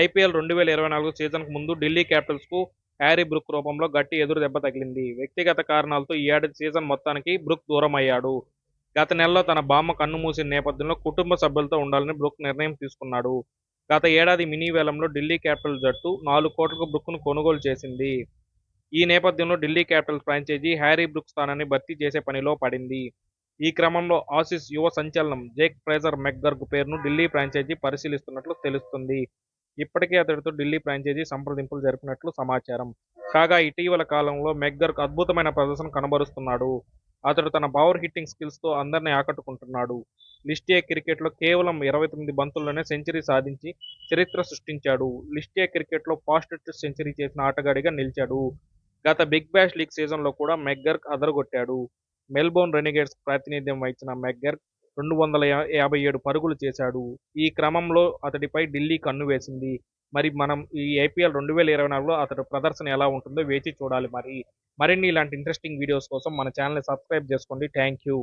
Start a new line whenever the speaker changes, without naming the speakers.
IPL 2024 సీజన్కు ముందు Delhi క్యాపిటల్స్కు Harry Brook రూపంలో గట్టి ఎదురు దెబ్బ తగిలింది. వ్యక్తిగత కారణాలతో ఈ ఏడాది సీజన్ మొత్తానికి బ్రూక్ దూరమయ్యాడు. గత నెలలో తన బామ్మ కన్నుమూసిన నేపథ్యంలో కుటుంబ సభ్యులతో ఉండాలని బ్రూక్ నిర్ణయం తీసుకున్నాడు. గత ఏడాది మినీ వేలంలో ఢిల్లీ క్యాపిటల్స్ జట్టు 4 కోట్లకు బ్రూక్ను కొనుగోలు చేసింది. ఈ నేపథ్యంలో Delhi capitals franchise Harry Brook స్థానాన్ని భర్తీ చేసే పనిలో పడింది. ఈ క్రమంలో ఆసీస్ యువ సంచలనం జేక్ ఫ్రేజర్ మెక్గర్గ్ పేరును ఢిల్లీ ఫ్రాంచైజీ పరిశీలిస్తున్నట్లు తెలుస్తుంది. ఇప్పటికే అతడితో ఢిల్లీ ఫ్రాంచైజీ సంప్రదింపులు జరిపినట్లు సమాచారం. కాగా ఇటీవల కాలంలో మెక్గర్గ్ అద్భుతమైన ప్రదర్శన కనబరుస్తున్నాడు. అతడు తన పవర్ హిట్టింగ్ స్కిల్స్తో అందరినీ ఆకట్టుకుంటున్నాడు. లిస్ట్ ఏ క్రికెట్లో కేవలం 29 బంతుల్లోనే సెంచరీ సాధించి చరిత్ర సృష్టించాడు. లిస్ట్ ఏ క్రికెట్లో ఫాస్టెస్ట్ సెంచరీ చేసిన ఆటగాడిగా నిలిచాడు. గత బిగ్ బ్యాష్ లీగ్ సీజన్లో కూడా మెక్గర్గ్ అదరగొట్టాడు. మెల్బోర్న్ రెనిగేడ్స్కు ప్రాతినిధ్యం వహించిన మెక్గర్గ్ 257 పరుగులు చేశాడు. ఈ క్రమంలో అతడిపై ఢిల్లీ కన్ను వేసింది. మరి మనం ఈ ఐపీఎల్ 2024లో అతడి ప్రదర్శన ఎలా ఉంటుందో వేచి చూడాలి. మరిన్ని ఇలాంటి ఇంట్రెస్టింగ్ వీడియోస్ కోసం మన ఛానల్ని సబ్స్క్రైబ్ చేసుకోండి. Thank you.